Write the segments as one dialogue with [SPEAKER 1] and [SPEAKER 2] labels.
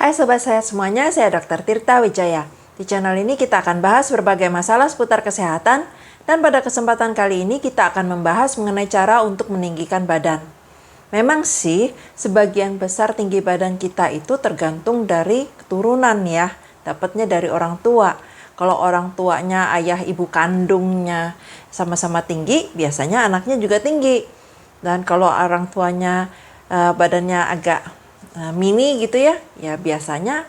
[SPEAKER 1] Hai sobat sehat semuanya, saya Dr. Tirta Wijaya. Di channel ini kita akan bahas berbagai masalah seputar kesehatan, dan pada kesempatan kali ini kita akan membahas mengenai cara untuk meninggikan badan. Memang sih, sebagian besar tinggi badan kita itu tergantung dari keturunan ya, dapatnya dari orang tua. Kalau orang tuanya, ayah ibu kandungnya sama-sama tinggi, biasanya anaknya juga tinggi. Dan kalau orang tuanya badannya agak mini gitu ya, ya biasanya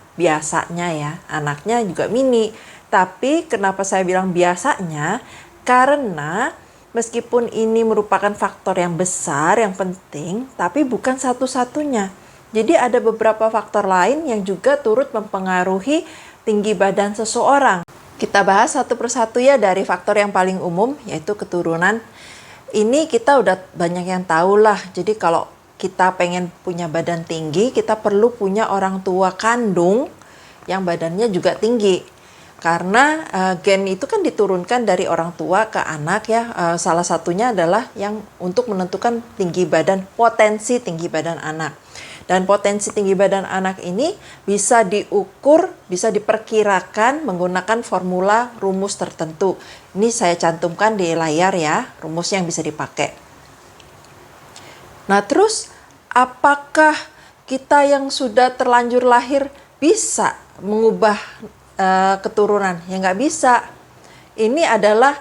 [SPEAKER 1] ya anaknya juga mini. Tapi kenapa saya bilang biasanya? Karena meskipun ini merupakan faktor yang besar, yang penting, tapi bukan satu-satunya. Jadi ada beberapa faktor lain yang juga turut mempengaruhi tinggi badan seseorang. Kita bahas satu persatu ya, dari faktor yang paling umum yaitu keturunan. Ini kita udah banyak yang tahu lah. Jadi kalau kita pengen punya badan tinggi, kita perlu punya orang tua kandung yang badannya juga tinggi. Karena gen itu kan diturunkan dari orang tua ke anak ya. Salah satunya adalah yang untuk menentukan tinggi badan, potensi tinggi badan anak. Dan potensi tinggi badan anak ini bisa diukur, bisa diperkirakan menggunakan formula rumus tertentu. Ini saya cantumkan di layar ya, rumusnya yang bisa dipakai. Nah terus, apakah kita yang sudah terlanjur lahir bisa mengubah keturunan? Ya nggak bisa. Ini adalah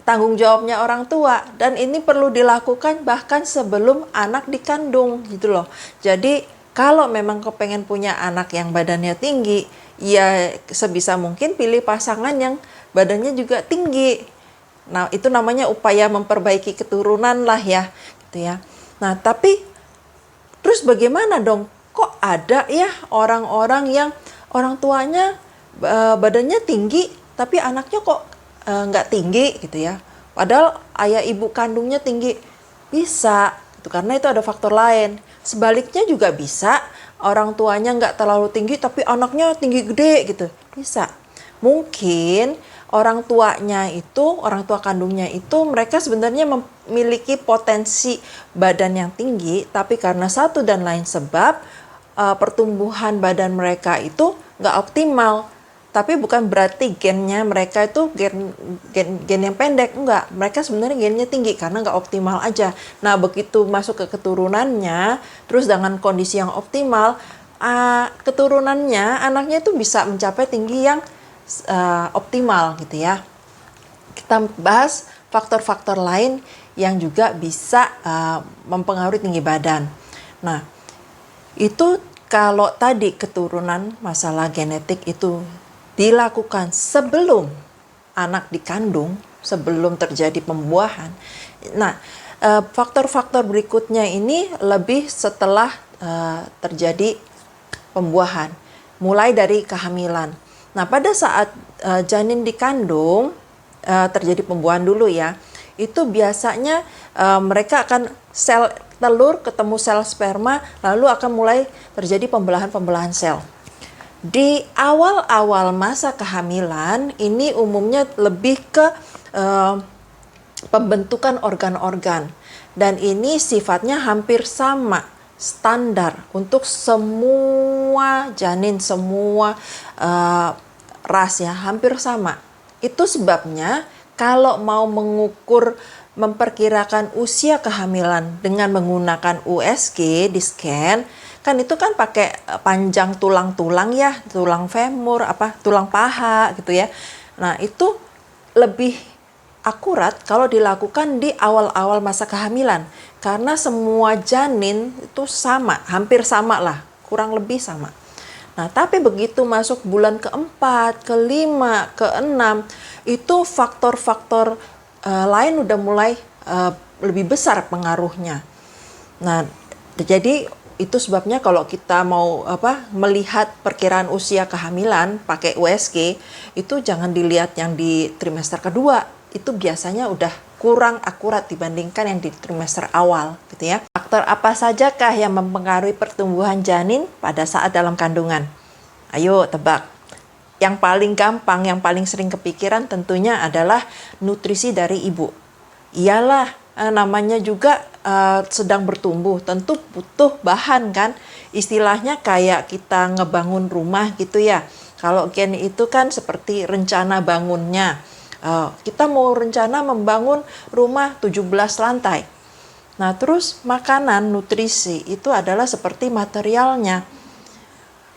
[SPEAKER 1] tanggung jawabnya orang tua, dan ini perlu dilakukan bahkan sebelum anak dikandung gitu loh. Jadi kalau memang kepengen punya anak yang badannya tinggi, ya sebisa mungkin pilih pasangan yang badannya juga tinggi. Nah itu namanya upaya memperbaiki keturunan lah ya, gitu ya. Nah tapi terus bagaimana dong? Kok ada ya orang-orang yang orang tuanya badannya tinggi, tapi anaknya kok nggak tinggi gitu ya? Padahal ayah ibu kandungnya tinggi. Bisa, gitu, karena itu ada faktor lain. Sebaliknya juga bisa, orang tuanya nggak terlalu tinggi, tapi anaknya tinggi gede gitu. Bisa. Mungkin orang tua kandungnya itu mereka sebenarnya memiliki potensi badan yang tinggi, tapi karena satu dan lain sebab pertumbuhan badan mereka itu nggak optimal. Tapi bukan berarti gennya mereka itu gen yang pendek, enggak. Mereka sebenarnya gennya tinggi karena nggak optimal aja. Nah begitu masuk ke keturunannya, terus dengan kondisi yang optimal, keturunannya anaknya itu bisa mencapai tinggi yang optimal gitu ya. Kita bahas faktor-faktor lain yang juga bisa mempengaruhi tinggi badan. Nah itu kalau tadi keturunan, masalah genetik itu dilakukan sebelum anak dikandung, sebelum terjadi pembuahan. Nah, faktor-faktor berikutnya ini lebih setelah terjadi pembuahan, mulai dari kehamilan. Nah, pada saat janin dikandung, terjadi pembuahan dulu ya, itu biasanya mereka akan sel telur ketemu sel sperma, lalu akan mulai terjadi pembelahan sel. Di awal-awal masa kehamilan ini umumnya lebih ke pembentukan organ-organ, dan ini sifatnya hampir sama, standar untuk semua janin, semua ras ya, hampir sama. Itu sebabnya kalau mau mengukur, memperkirakan usia kehamilan dengan menggunakan USG di scan, kan itu kan pakai panjang tulang-tulang ya, tulang femur, tulang paha gitu ya. Nah itu lebih akurat kalau dilakukan di awal-awal masa kehamilan, karena semua janin itu sama, hampir sama lah, kurang lebih sama. Nah tapi begitu masuk bulan keempat, kelima, keenam, itu faktor-faktor lain udah mulai lebih besar pengaruhnya. Nah jadi itu sebabnya kalau kita mau melihat perkiraan usia kehamilan pakai USG, itu jangan dilihat yang di trimester kedua, itu biasanya udah kurang akurat dibandingkan yang di trimester awal gitu ya. Faktor apa sajakah yang mempengaruhi pertumbuhan janin pada saat dalam kandungan? Ayo tebak. Yang paling gampang, yang paling sering kepikiran tentunya adalah nutrisi dari ibu. Iyalah, namanya juga sedang bertumbuh, tentu butuh bahan kan. istilahnya kayak kita ngebangun rumah gitu ya. Kalau gen itu kan seperti rencana bangunnya. Kita mau rencana membangun rumah 17 lantai. Nah, terus makanan, nutrisi itu adalah seperti materialnya.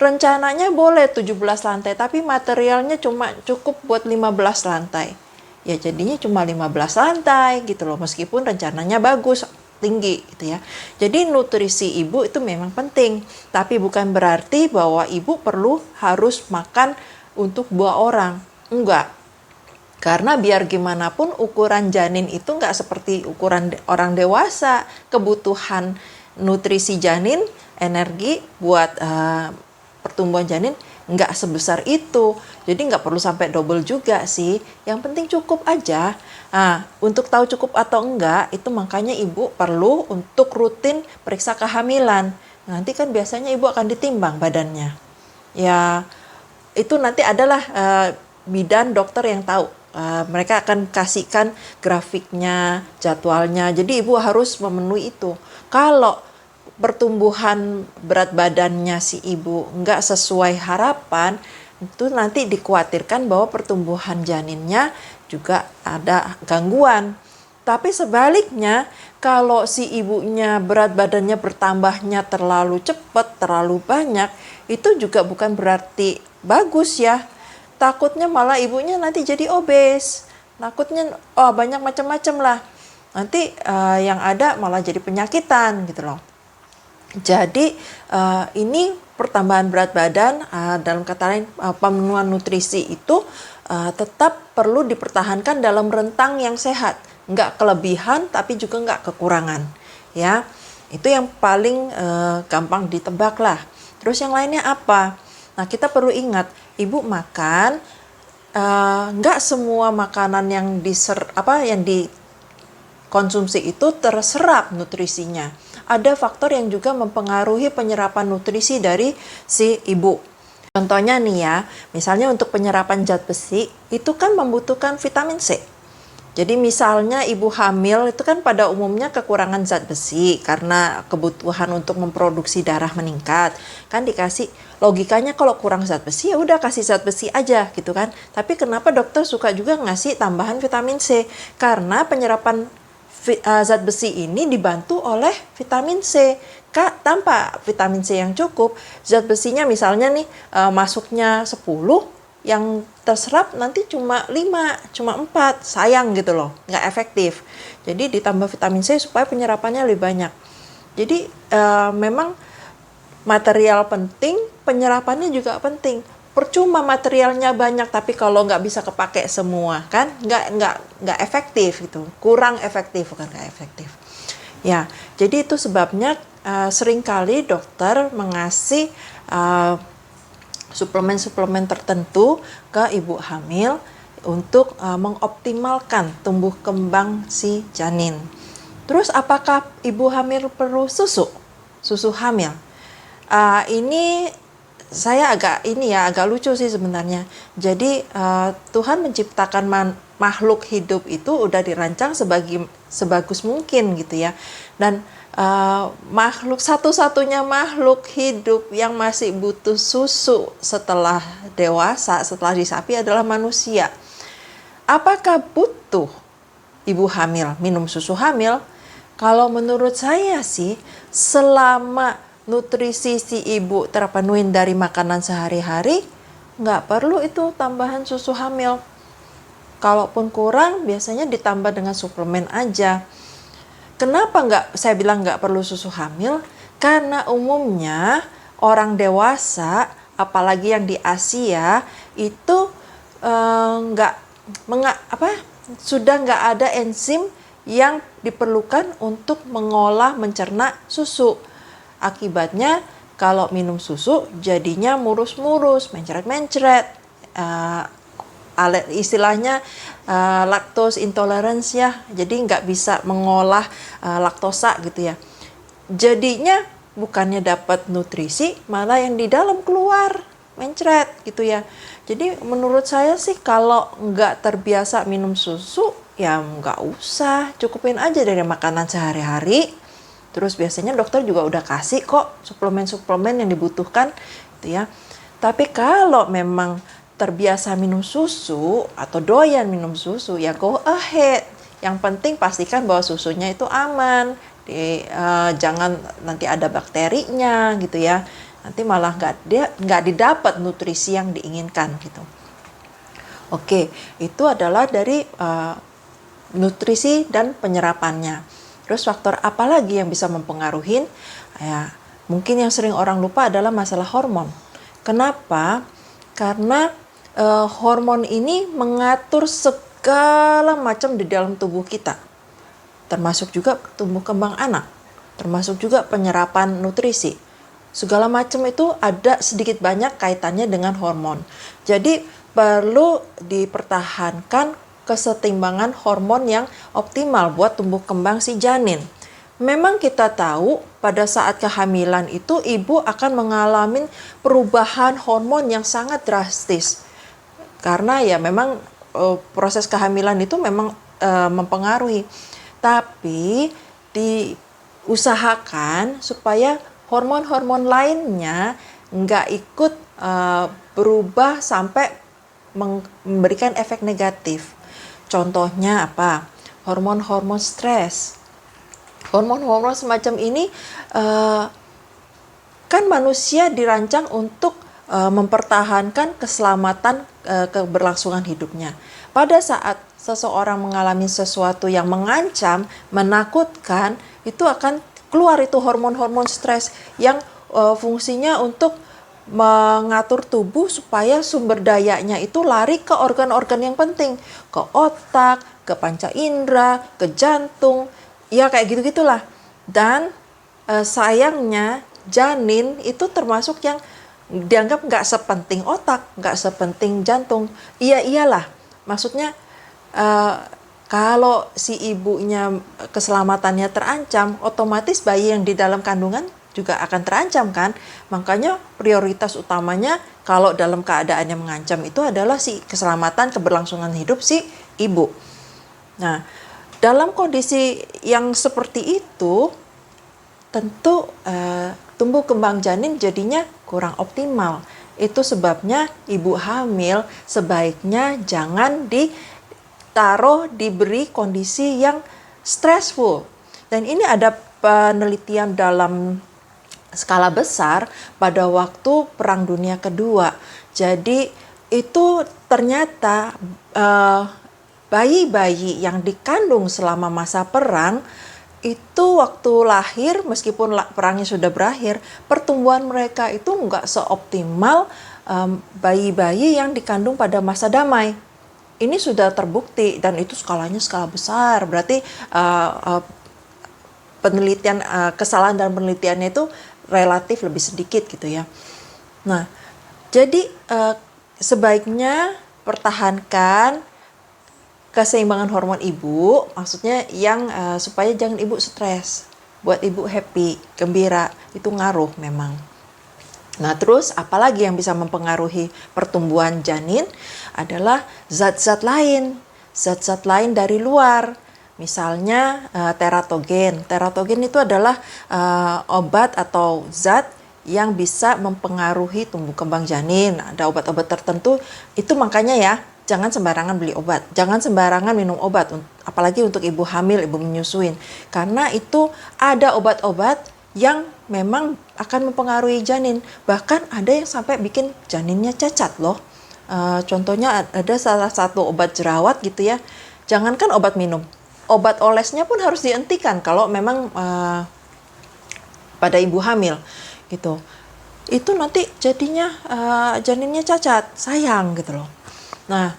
[SPEAKER 1] Rencananya boleh 17 lantai, tapi materialnya cuma cukup buat 15 lantai. Ya jadinya cuma 15 lantai gitu loh, meskipun rencananya bagus, tinggi gitu ya. Jadi nutrisi ibu itu memang penting, tapi bukan berarti bahwa ibu harus makan untuk 2 orang. Enggak. Karena biar gimana pun ukuran janin itu nggak seperti ukuran orang dewasa. Kebutuhan nutrisi janin, energi buat pertumbuhan janin nggak sebesar itu. Jadi nggak perlu sampai double juga sih. Yang penting cukup aja. Nah, untuk tahu cukup atau enggak, itu makanya ibu perlu untuk rutin periksa kehamilan. Nanti kan biasanya ibu akan ditimbang badannya. Ya, itu nanti adalah bidan dokter yang tahu. Mereka akan kasihkan grafiknya, jadwalnya. Jadi ibu harus memenuhi itu. Kalau pertumbuhan berat badannya si ibu nggak sesuai harapan, itu nanti dikhawatirkan bahwa pertumbuhan janinnya juga ada gangguan. Tapi sebaliknya, kalau si ibunya berat badannya bertambahnya terlalu cepat, terlalu banyak, itu juga bukan berarti bagus ya. Takutnya malah ibunya nanti jadi obes. Takutnya banyak macam-macam lah. Nanti yang ada malah jadi penyakitan gitu loh. Jadi ini pertambahan berat badan, dalam kata lain pemenuhan nutrisi itu tetap perlu dipertahankan dalam rentang yang sehat. Nggak kelebihan tapi juga nggak kekurangan. Ya, itu yang paling gampang ditebak lah. Terus yang lainnya apa? Nah, kita perlu ingat, ibu makan nggak semua makanan yang dikonsumsi itu terserap nutrisinya. Ada faktor yang juga mempengaruhi penyerapan nutrisi dari si ibu. Contohnya nih ya, misalnya untuk penyerapan zat besi itu kan membutuhkan vitamin C. Jadi misalnya ibu hamil itu kan pada umumnya kekurangan zat besi karena kebutuhan untuk memproduksi darah meningkat. Kan dikasih, logikanya kalau kurang zat besi ya udah kasih zat besi aja gitu kan. Tapi kenapa dokter suka juga ngasih tambahan vitamin C? Karena penyerapan zat besi ini dibantu oleh vitamin C. Tanpa vitamin C yang cukup, zat besinya misalnya nih masuknya 10, yang terserap nanti cuma 5, cuma 4, sayang gitu loh, nggak efektif. Jadi ditambah vitamin C supaya penyerapannya lebih banyak. Jadi memang material penting, penyerapannya juga penting. Percuma materialnya banyak tapi kalau nggak bisa kepake semua kan nggak efektif gitu, kurang efektif, bukan nggak efektif. Ya, jadi itu sebabnya seringkali dokter mengasih suplemen-suplemen tertentu ke ibu hamil untuk mengoptimalkan tumbuh kembang si janin. Terus apakah ibu hamil perlu susu hamil? Ini saya agak lucu sih sebenarnya. Jadi Tuhan menciptakan makhluk hidup itu udah dirancang sebagus mungkin gitu ya. Dan satu-satunya makhluk hidup yang masih butuh susu setelah dewasa, setelah disapi adalah manusia. Apakah butuh ibu hamil minum susu hamil? Kalau menurut saya sih, selama nutrisi si ibu terpenuhi dari makanan sehari-hari, nggak perlu itu tambahan susu hamil. Kalaupun kurang, biasanya ditambah dengan suplemen aja. Kenapa saya bilang nggak perlu susu hamil? Karena umumnya orang dewasa, apalagi yang di Asia, itu sudah nggak ada enzim yang diperlukan untuk mencerna susu. Akibatnya kalau minum susu jadinya murus-murus, mencret-mencret, istilahnya lactose intolerance ya, jadi nggak bisa mengolah laktosa gitu ya. Jadinya bukannya dapat nutrisi, malah yang di dalam keluar mencret gitu ya. Jadi menurut saya sih kalau nggak terbiasa minum susu ya nggak usah, cukupin aja dari makanan sehari-hari. Terus biasanya dokter juga udah kasih kok suplemen-suplemen yang dibutuhkan gitu ya. Tapi kalau memang terbiasa minum susu atau doyan minum susu, ya go ahead. Yang penting pastikan bahwa susunya itu aman. Jangan nanti ada bakterinya gitu ya. Nanti malah nggak didapat nutrisi yang diinginkan gitu. Oke, itu adalah dari nutrisi dan penyerapannya. Terus faktor apa lagi yang bisa mempengaruhi? Ya, mungkin yang sering orang lupa adalah masalah hormon. Kenapa? Karena hormon ini mengatur segala macam di dalam tubuh kita. Termasuk juga tumbuh kembang anak, termasuk juga penyerapan nutrisi. Segala macam itu ada sedikit banyak kaitannya dengan hormon. Jadi perlu dipertahankan kesetimbangan hormon yang optimal buat tumbuh kembang si janin. Memang kita tahu pada saat kehamilan itu ibu akan mengalami perubahan hormon yang sangat drastis. Karena ya memang proses kehamilan itu memang mempengaruhi. Tapi diusahakan supaya hormon-hormon lainnya nggak ikut berubah sampai memberikan efek negatif. Contohnya apa? Hormon-hormon stres. Hormon-hormon semacam ini kan manusia dirancang untuk mempertahankan keselamatan keberlangsungan hidupnya. Pada saat seseorang mengalami sesuatu yang mengancam, menakutkan, itu akan keluar itu hormon-hormon stres yang fungsinya untuk mengatur tubuh supaya sumber dayanya itu lari ke organ-organ yang penting, ke otak, ke panca indera, ke jantung, ya kayak gitu-gitulah. Dan sayangnya janin itu termasuk yang dianggap nggak sepenting otak, nggak sepenting jantung. Iyalah, maksudnya kalau si ibunya keselamatannya terancam, otomatis bayi yang di dalam kandungan juga akan terancam kan. Makanya prioritas utamanya kalau dalam keadaan yang mengancam itu adalah si keselamatan keberlangsungan hidup si ibu. Nah, dalam kondisi yang seperti itu tentu tumbuh kembang janin jadinya kurang optimal. Itu sebabnya ibu hamil sebaiknya jangan diberi kondisi yang stressful. Dan ini ada penelitian dalam skala besar pada waktu Perang Dunia Kedua. Jadi itu ternyata bayi-bayi yang dikandung selama masa perang itu waktu lahir, meskipun perangnya sudah berakhir, pertumbuhan mereka itu nggak seoptimal bayi-bayi yang dikandung pada masa damai. Ini sudah terbukti dan itu skala besar. Berarti penelitian kesalahan dan penelitiannya itu relatif lebih sedikit gitu ya. Nah, jadi sebaiknya pertahankan keseimbangan hormon ibu, maksudnya yang supaya jangan ibu stres, buat ibu happy, gembira, itu ngaruh memang. Nah, terus apalagi yang bisa mempengaruhi pertumbuhan janin adalah zat-zat lain dari luar. Misalnya teratogen. Teratogen itu adalah obat atau zat yang bisa mempengaruhi tumbuh kembang janin. Ada obat-obat tertentu, itu makanya ya, jangan sembarangan beli obat, jangan sembarangan minum obat, apalagi untuk ibu hamil, ibu menyusuin. Karena itu ada obat-obat yang memang akan mempengaruhi janin. Bahkan ada yang sampai bikin janinnya cacat loh. Contohnya ada salah satu obat jerawat gitu ya. Jangankan obat minum, obat olesnya pun harus dihentikan kalau memang pada ibu hamil gitu. Itu nanti jadinya janinnya cacat, sayang gitu loh. Nah,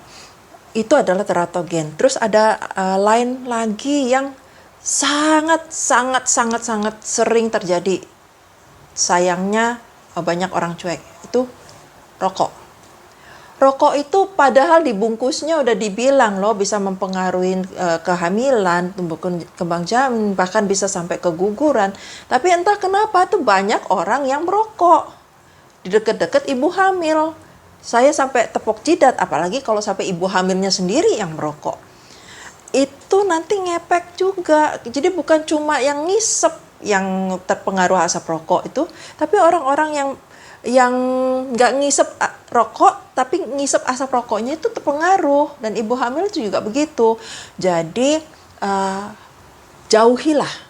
[SPEAKER 1] itu adalah teratogen. Terus ada lain lagi yang sangat sering terjadi. Sayangnya banyak orang cuek. Itu rokok. Rokok itu padahal di bungkusnya udah dibilang loh bisa mempengaruhi kehamilan, tumbuh kembang janin, bahkan bisa sampai keguguran. Tapi entah kenapa tuh banyak orang yang merokok di deket-deket ibu hamil. Saya sampai tepok jidat, apalagi kalau sampai ibu hamilnya sendiri yang merokok. Itu nanti ngepek juga. Jadi bukan cuma yang ngisep yang terpengaruh asap rokok itu, tapi orang-orang yang nggak ngisep rokok tapi ngisep asap rokoknya itu terpengaruh, dan ibu hamil itu juga begitu. Jadi jauhilah.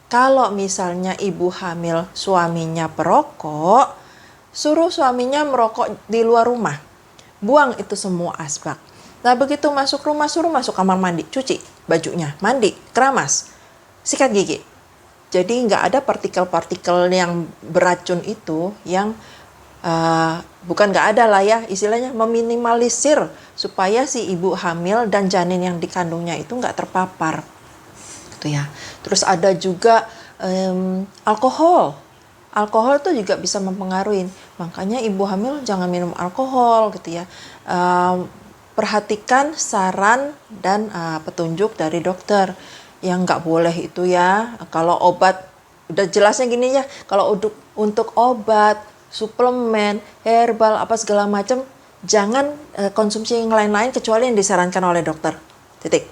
[SPEAKER 1] Kalau misalnya ibu hamil suaminya perokok, suruh suaminya merokok di luar rumah. Buang itu semua asbak. Nah, begitu masuk rumah, suruh masuk kamar mandi, cuci bajunya, mandi, keramas, sikat gigi. Jadi nggak ada partikel-partikel yang beracun itu yang bukan nggak ada lah ya, istilahnya meminimalisir supaya si ibu hamil dan janin yang dikandungnya itu nggak terpapar. Gitu ya. Terus ada juga alkohol. Alkohol itu juga bisa mempengaruhi. Makanya ibu hamil jangan minum alkohol gitu ya. Perhatikan saran dan petunjuk dari dokter. Yang nggak boleh itu ya, kalau obat, udah jelasnya gini ya, kalau untuk obat, suplemen, herbal, apa segala macam, jangan konsumsi yang lain-lain kecuali yang disarankan oleh dokter. Titik.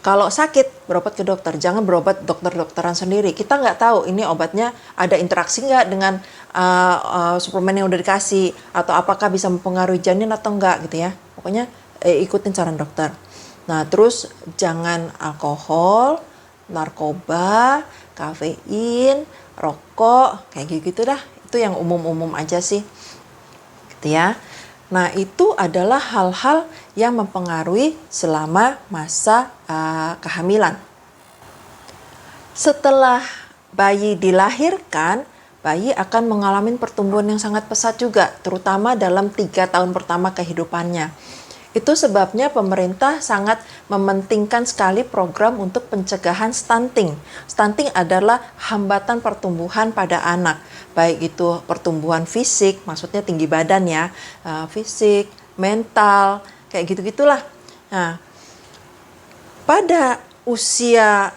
[SPEAKER 1] Kalau sakit, berobat ke dokter. Jangan berobat dokter-dokteran sendiri. Kita nggak tahu ini obatnya ada interaksi nggak dengan suplemen yang udah dikasih, atau apakah bisa mempengaruhi janin atau enggak gitu ya. Pokoknya ikutin saran dokter. Nah, terus jangan alkohol, narkoba, kafein, rokok, kayak gitu dah. Itu yang umum-umum aja sih. Gitu ya. Nah, itu adalah hal-hal yang mempengaruhi selama masa kehamilan. Setelah bayi dilahirkan, bayi akan mengalami pertumbuhan yang sangat pesat juga, terutama dalam 3 tahun pertama kehidupannya. Itu sebabnya pemerintah sangat mementingkan sekali program untuk pencegahan stunting. Stunting adalah hambatan pertumbuhan pada anak, baik itu pertumbuhan fisik, maksudnya tinggi badan ya, fisik, mental, kayak gitu-gitulah. Nah, pada usia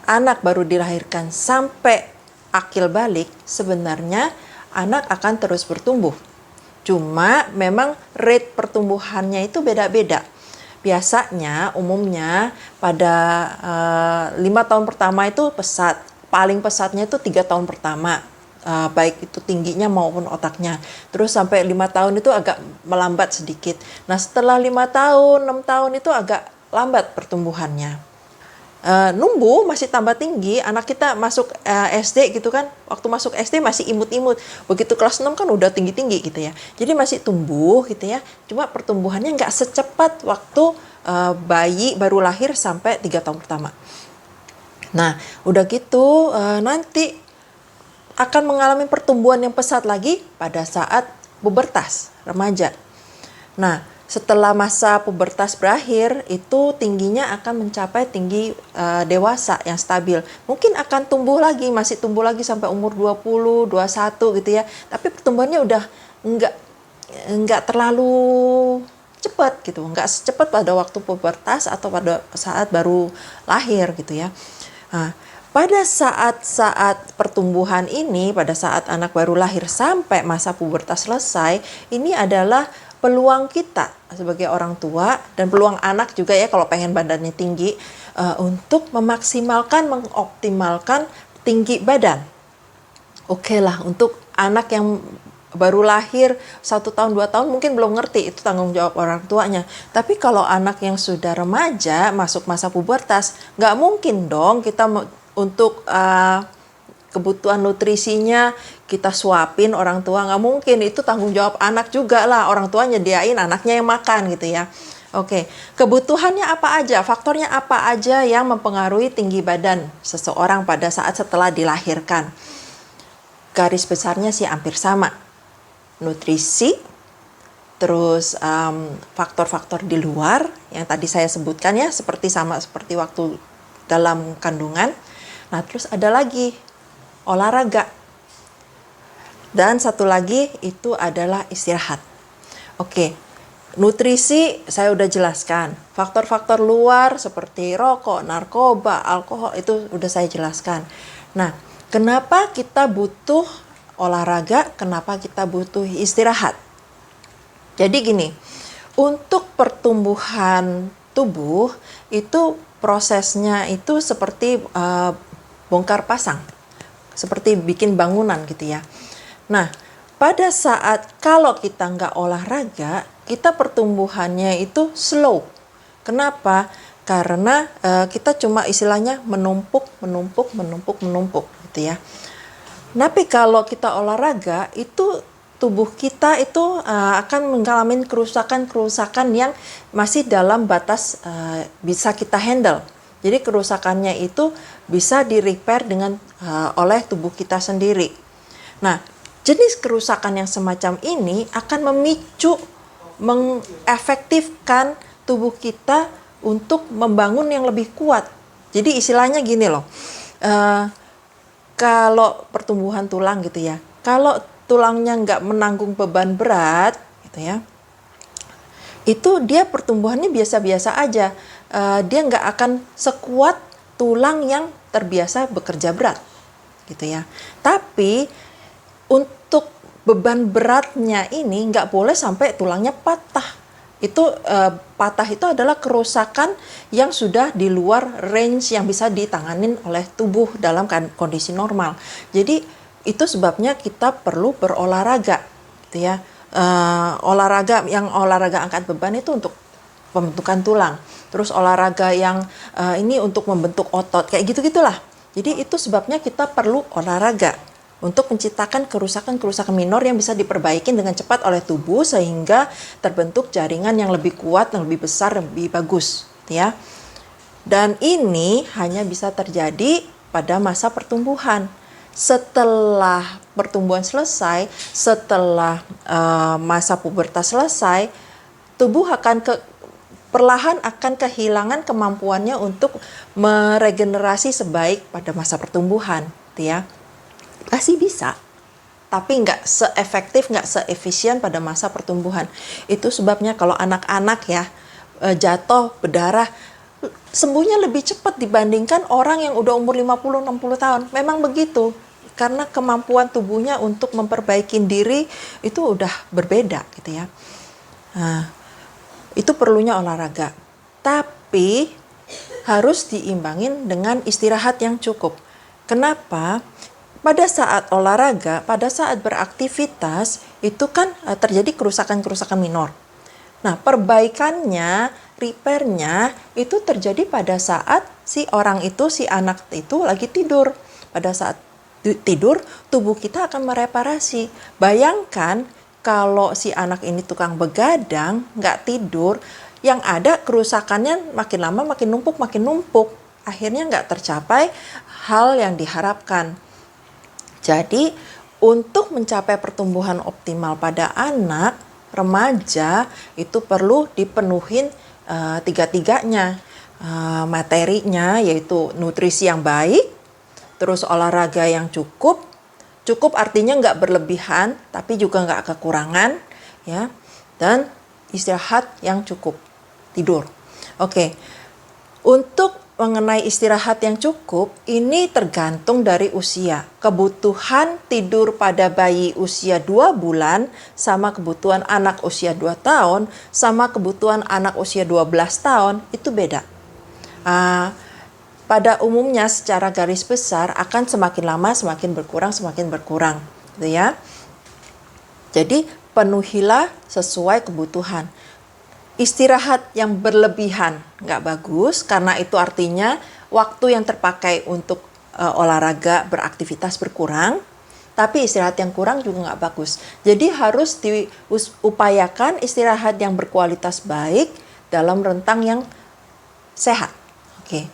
[SPEAKER 1] anak baru dilahirkan sampai akil balik, sebenarnya anak akan terus bertumbuh. Cuma memang rate pertumbuhannya itu beda-beda. Biasanya umumnya pada 5 tahun pertama itu pesat. Paling pesatnya itu 3 tahun pertama. Baik itu tingginya maupun otaknya. Terus sampai 5 tahun itu agak melambat sedikit. Nah, setelah 5 tahun, 6 tahun itu agak lambat pertumbuhannya. Numbuh masih tambah tinggi, anak kita masuk SD gitu kan, waktu masuk SD masih imut-imut, begitu kelas 6 kan udah tinggi-tinggi gitu ya, jadi masih tumbuh gitu ya, cuma pertumbuhannya nggak secepat waktu bayi baru lahir sampai 3 tahun pertama. Nah, udah gitu nanti akan mengalami pertumbuhan yang pesat lagi pada saat pubertas, remaja. Nah, setelah masa pubertas berakhir, itu tingginya akan mencapai tinggi dewasa yang stabil. Mungkin akan tumbuh lagi, masih tumbuh lagi sampai umur 20, 21 gitu ya. Tapi pertumbuhannya udah nggak terlalu cepat gitu. Nggak secepat pada waktu pubertas atau pada saat baru lahir gitu ya. Nah, pada saat-saat pertumbuhan ini, pada saat anak baru lahir sampai masa pubertas selesai, ini adalah peluang kita sebagai orang tua dan peluang anak juga ya kalau pengen badannya tinggi untuk mengoptimalkan tinggi badan. Oke lah, untuk anak yang baru lahir 1 tahun 2 tahun mungkin belum ngerti, itu tanggung jawab orang tuanya. Tapi kalau anak yang sudah remaja masuk masa pubertas, nggak mungkin dong kita untuk kebutuhan nutrisinya kita suapin orang tua, nggak mungkin. Itu tanggung jawab anak juga lah, orang tua nyediain, anaknya yang makan gitu ya. Oke, kebutuhannya apa aja, faktornya apa aja yang mempengaruhi tinggi badan seseorang pada saat setelah dilahirkan. Garis besarnya sih hampir sama, nutrisi, terus faktor-faktor di luar yang tadi saya sebutkan ya, seperti waktu dalam kandungan. Nah, terus ada lagi olahraga. Dan satu lagi itu adalah istirahat. Oke, nutrisi saya udah jelaskan. Faktor-faktor luar seperti rokok, narkoba, alkohol itu udah saya jelaskan. Nah, kenapa kita butuh olahraga? Kenapa kita butuh istirahat? Jadi gini, untuk pertumbuhan tubuh itu prosesnya itu seperti bongkar pasang, seperti bikin bangunan gitu ya. Nah, pada saat kalau kita nggak olahraga, kita pertumbuhannya itu slow. Kenapa? Karena kita cuma istilahnya menumpuk gitu ya. Tapi kalau kita olahraga, itu tubuh kita itu akan mengalami kerusakan-kerusakan yang masih dalam batas bisa kita handle. Jadi kerusakannya itu bisa di-repair dengan oleh tubuh kita sendiri. Nah, jenis kerusakan yang semacam ini akan memicu, mengefektifkan tubuh kita untuk membangun yang lebih kuat. Jadi istilahnya gini loh, kalau pertumbuhan tulang gitu ya, kalau tulangnya nggak menanggung beban berat gitu ya, itu dia pertumbuhannya biasa-biasa aja. Dia nggak akan sekuat tulang yang terbiasa bekerja berat gitu ya. Tapi untuk beban beratnya ini nggak boleh sampai tulangnya patah. Itu patah itu adalah kerusakan yang sudah di luar range yang bisa ditanganin oleh tubuh dalam kondisi normal. Jadi itu sebabnya kita perlu berolahraga gitu ya. Olahraga angkat beban itu untuk pembentukan tulang. Terus olahraga yang ini untuk membentuk otot, kayak gitu-gitulah. Jadi itu sebabnya kita perlu olahraga untuk menciptakan kerusakan-kerusakan minor yang bisa diperbaiki dengan cepat oleh tubuh sehingga terbentuk jaringan yang lebih kuat, yang lebih besar, yang lebih bagus, ya. Dan ini hanya bisa terjadi pada masa pertumbuhan. Setelah pertumbuhan selesai, setelah masa pubertas selesai, tubuh perlahan akan kehilangan kemampuannya untuk meregenerasi sebaik pada masa pertumbuhan, ya. Masih bisa, tapi nggak seefektif, nggak seefisien pada masa pertumbuhan. Itu sebabnya kalau anak-anak ya jatuh, berdarah, sembuhnya lebih cepat dibandingkan orang yang udah umur 50-60 tahun. Memang begitu, karena kemampuan tubuhnya untuk memperbaiki diri itu udah berbeda gitu ya. Nah, itu perlunya olahraga. Tapi harus diimbangin dengan istirahat yang cukup. Kenapa? Pada saat olahraga, pada saat beraktivitas, itu kan terjadi kerusakan-kerusakan minor. Nah, perbaikannya, repairnya itu terjadi pada saat si anak itu lagi tidur. Pada saat tidur, tubuh kita akan mereparasi. Bayangkan kalau si anak ini tukang begadang, nggak tidur, yang ada kerusakannya makin lama makin numpuk. Akhirnya nggak tercapai hal yang diharapkan. Jadi, untuk mencapai pertumbuhan optimal pada anak, remaja, itu perlu dipenuhin tiga-tiganya. Materinya yaitu nutrisi yang baik, terus olahraga yang cukup. Cukup artinya nggak berlebihan, tapi juga nggak kekurangan, ya. Dan istirahat yang cukup, tidur. Oke, untuk mengenai istirahat yang cukup, ini tergantung dari usia. Kebutuhan tidur pada bayi usia 2 bulan sama kebutuhan anak usia 2 tahun sama kebutuhan anak usia 12 tahun itu beda. Pada umumnya secara garis besar akan semakin lama semakin berkurang gitu ya. Jadi penuhilah sesuai kebutuhan. Istirahat yang berlebihan nggak bagus, karena itu artinya waktu yang terpakai untuk olahraga beraktivitas berkurang, tapi istirahat yang kurang juga nggak bagus. Jadi harus diupayakan istirahat yang berkualitas baik dalam rentang yang sehat. Oke.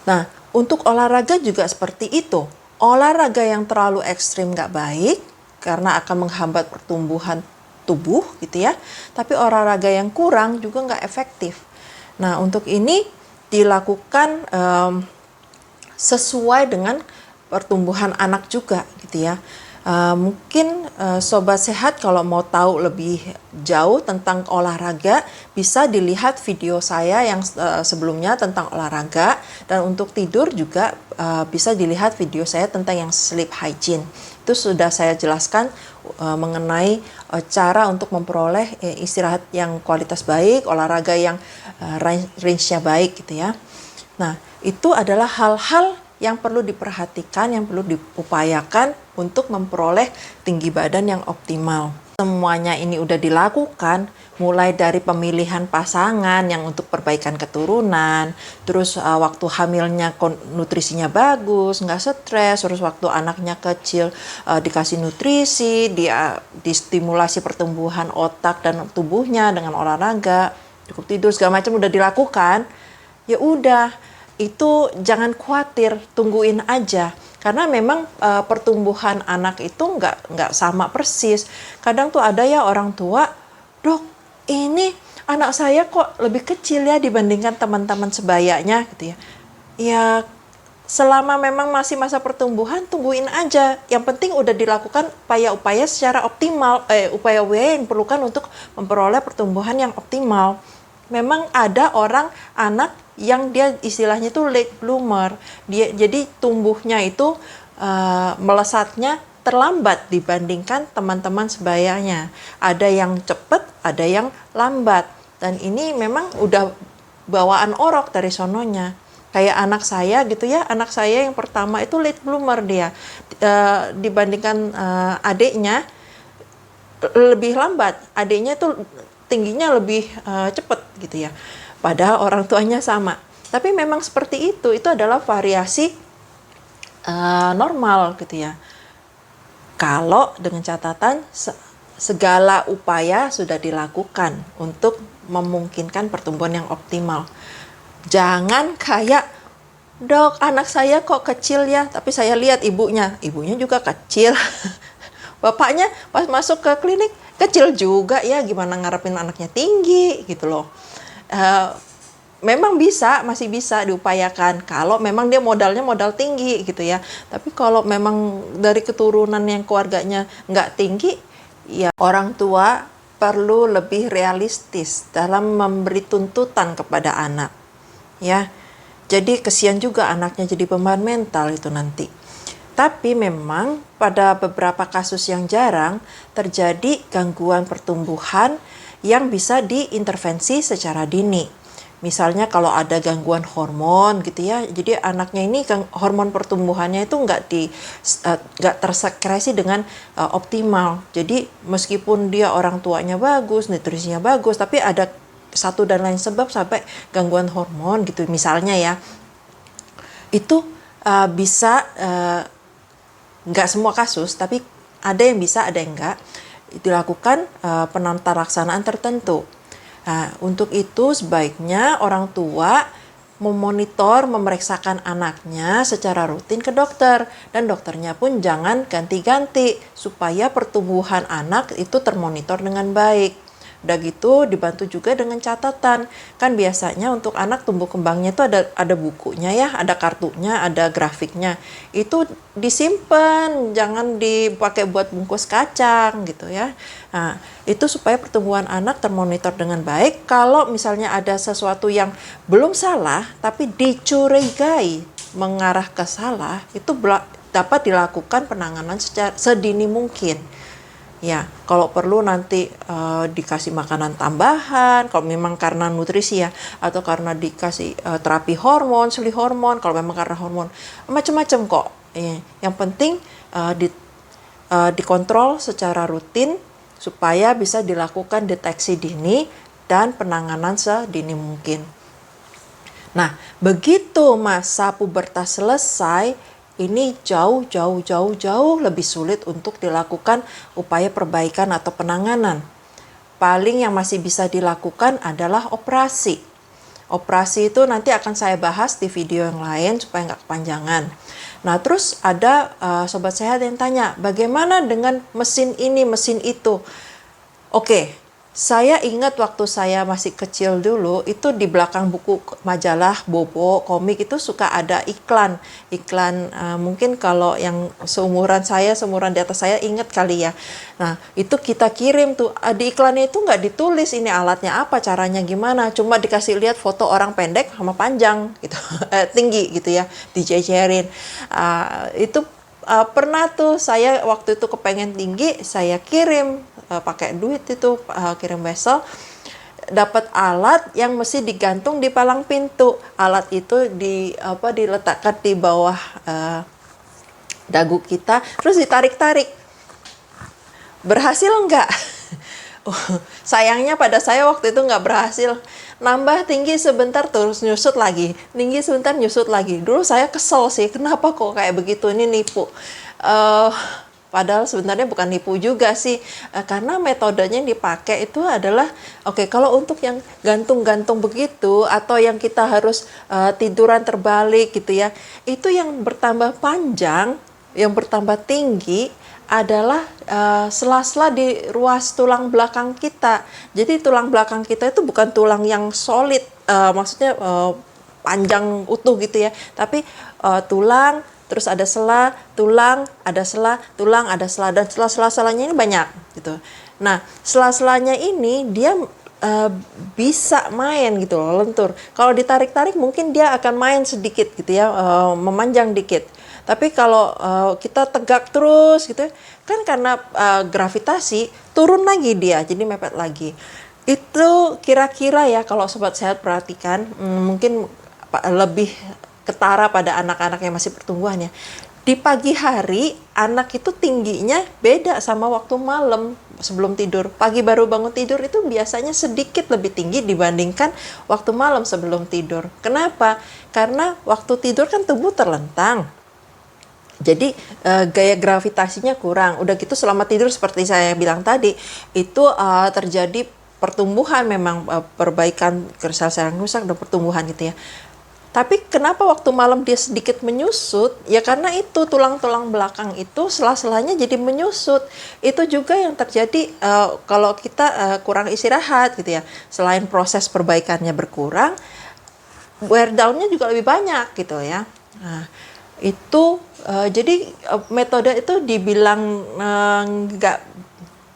[SPEAKER 1] Nah, untuk olahraga juga seperti itu. Olahraga yang terlalu ekstrim nggak baik karena akan menghambat pertumbuhan tubuh gitu ya. Tapi olahraga yang kurang juga nggak efektif. Nah, untuk ini dilakukan sesuai dengan pertumbuhan anak juga gitu ya. Mungkin Sobat Sehat kalau mau tahu lebih jauh tentang olahraga bisa dilihat video saya yang sebelumnya tentang olahraga, dan untuk tidur juga bisa dilihat video saya tentang yang sleep hygiene. Itu sudah saya jelaskan mengenai cara untuk memperoleh istirahat yang kualitas baik, olahraga yang range-nya baik gitu ya. Nah, itu adalah hal-hal yang perlu diperhatikan, yang perlu diupayakan untuk memperoleh tinggi badan yang optimal. Semuanya ini udah dilakukan, mulai dari pemilihan pasangan yang untuk perbaikan keturunan, terus waktu hamilnya nutrisinya bagus, nggak stres, terus waktu anaknya kecil dikasih nutrisi, dia distimulasi pertumbuhan otak dan tubuhnya dengan olahraga, cukup tidur, segala macam udah dilakukan. Ya udah, itu jangan khawatir, tungguin aja. Karena memang pertumbuhan anak itu nggak sama persis. Kadang tuh ada ya orang tua, dok, ini anak saya kok lebih kecil ya dibandingkan teman-teman sebayanya gitu ya. Ya selama memang masih masa pertumbuhan, tungguin aja. Yang penting udah dilakukan upaya-upaya secara optimal, upaya-upaya yang diperlukan untuk memperoleh pertumbuhan yang optimal. Memang ada orang anak yang dia istilahnya itu late bloomer, dia jadi tumbuhnya itu melesatnya terlambat dibandingkan teman-teman sebayanya. Ada yang cepat, ada yang lambat, dan ini memang udah bawaan orok dari sononya. Kayak anak saya gitu ya, anak saya yang pertama itu late bloomer dia, dibandingkan adiknya lebih lambat, adiknya tuh tingginya lebih cepat gitu ya. Padahal orang tuanya sama. Tapi memang seperti itu adalah variasi normal gitu ya. Kalau dengan catatan segala upaya sudah dilakukan untuk memungkinkan pertumbuhan yang optimal. Jangan kayak, dok anak saya kok kecil ya, tapi saya lihat ibunya juga kecil. Bapaknya pas masuk ke klinik kecil juga ya, gimana ngarepin anaknya tinggi gitu loh. Memang masih bisa diupayakan kalau memang dia modal tinggi gitu ya. Tapi kalau memang dari keturunan yang keluarganya nggak tinggi, ya orang tua perlu lebih realistis dalam memberi tuntutan kepada anak. Ya, jadi kesian juga anaknya jadi beban mental itu nanti. Tapi memang pada beberapa kasus yang jarang terjadi gangguan pertumbuhan yang bisa diintervensi secara dini. Misalnya kalau ada gangguan hormon gitu ya, jadi anaknya ini hormon pertumbuhannya itu nggak tersekresi dengan optimal. Jadi meskipun dia orang tuanya bagus, nutrisinya bagus, tapi ada satu dan lain sebab sampai gangguan hormon gitu misalnya ya, itu bisa nggak semua kasus, tapi ada yang bisa, ada yang enggak, dilakukan penata laksanaan tertentu. Nah, untuk itu sebaiknya orang tua memonitor, memeriksakan anaknya secara rutin ke dokter, dan dokternya pun jangan ganti-ganti supaya pertumbuhan anak itu termonitor dengan baik. Udah gitu dibantu juga dengan catatan. Kan biasanya untuk anak tumbuh kembangnya itu ada bukunya ya, ada kartunya, ada grafiknya. Itu disimpan, jangan dipakai buat bungkus kacang gitu ya. Nah, itu supaya pertumbuhan anak termonitor dengan baik. Kalau misalnya ada sesuatu yang belum salah tapi dicurigai mengarah ke salah, itu dapat dilakukan penanganan secara sedini mungkin. Ya, kalau perlu nanti dikasih makanan tambahan, kalau memang karena nutrisi ya, atau karena dikasih terapi hormon, seli hormon, kalau memang karena hormon, macam-macam kok. Yang penting dikontrol secara rutin supaya bisa dilakukan deteksi dini dan penanganan sedini mungkin. Nah, begitu masa pubertas selesai, ini jauh lebih sulit untuk dilakukan upaya perbaikan atau penanganan. Paling yang masih bisa dilakukan adalah operasi. Operasi itu nanti akan saya bahas di video yang lain supaya nggak kepanjangan. Nah, terus ada sobat sehat yang tanya, bagaimana dengan mesin ini, mesin itu? Oke. Saya ingat waktu saya masih kecil dulu, itu di belakang buku majalah, bobo, komik itu suka ada iklan. Mungkin kalau yang seumuran di atas saya ingat kali ya. Nah, itu kita kirim tuh, di iklannya itu nggak ditulis ini alatnya apa, caranya gimana. Cuma dikasih lihat foto orang pendek sama panjang, gitu, tinggi gitu ya, dijejerin. Itu pernah tuh saya waktu itu kepengen tinggi, saya kirim pakai duit itu, kirim wesel. dapat alat yang mesti digantung di palang pintu. Alat itu diletakkan di bawah dagu kita, terus ditarik-tarik. Berhasil enggak? Sayangnya pada saya waktu itu nggak berhasil. Nambah tinggi sebentar terus nyusut lagi, tinggi sebentar nyusut lagi. Dulu saya kesel sih, kenapa kok kayak begitu, ini nipu. Padahal sebenarnya bukan nipu juga sih, karena metodenya yang dipakai itu adalah kalau untuk yang gantung-gantung begitu atau yang kita harus tiduran terbalik gitu ya, itu yang bertambah panjang, yang bertambah tinggi adalah sela-sela di ruas tulang belakang kita. Jadi tulang belakang kita itu bukan tulang yang solid, maksudnya panjang utuh gitu ya, tapi tulang, terus ada sela, tulang, ada sela, tulang, ada sela, dan sela-selanya ini banyak gitu. Nah, sela-selanya ini dia bisa main gitu loh, lentur. Kalau ditarik-tarik mungkin dia akan main sedikit gitu ya, memanjang dikit. Tapi kalau kita tegak terus gitu kan, karena gravitasi turun lagi dia, jadi mepet lagi. Itu kira-kira ya kalau sobat sehat perhatikan, mungkin lebih ketara pada anak-anak yang masih pertumbuhan ya. Di pagi hari anak itu tingginya beda sama waktu malam sebelum tidur. Pagi baru bangun tidur itu biasanya sedikit lebih tinggi dibandingkan waktu malam sebelum tidur. Kenapa? Karena waktu tidur kan tubuh terlentang. Jadi gaya gravitasinya kurang. Udah gitu selama tidur seperti saya bilang tadi, itu terjadi pertumbuhan, memang perbaikan sel-sel yang rusak dan pertumbuhan gitu ya. Tapi kenapa waktu malam dia sedikit menyusut? Ya karena itu tulang-tulang belakang itu sela-selanya jadi menyusut. Itu juga yang terjadi kalau kita kurang istirahat gitu ya. Selain proses perbaikannya berkurang, wear down-nya juga lebih banyak gitu ya. Nah, itu jadi metode itu dibilang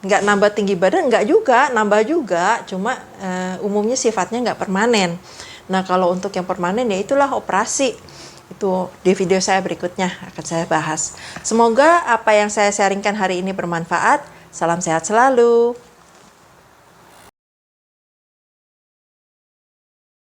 [SPEAKER 1] nggak nambah tinggi badan, nggak juga, nambah juga, cuma umumnya sifatnya nggak permanen. Nah, kalau untuk yang permanen ya itulah operasi. Itu di video saya berikutnya akan saya bahas. Semoga apa yang saya sharingkan hari ini bermanfaat. Salam sehat selalu.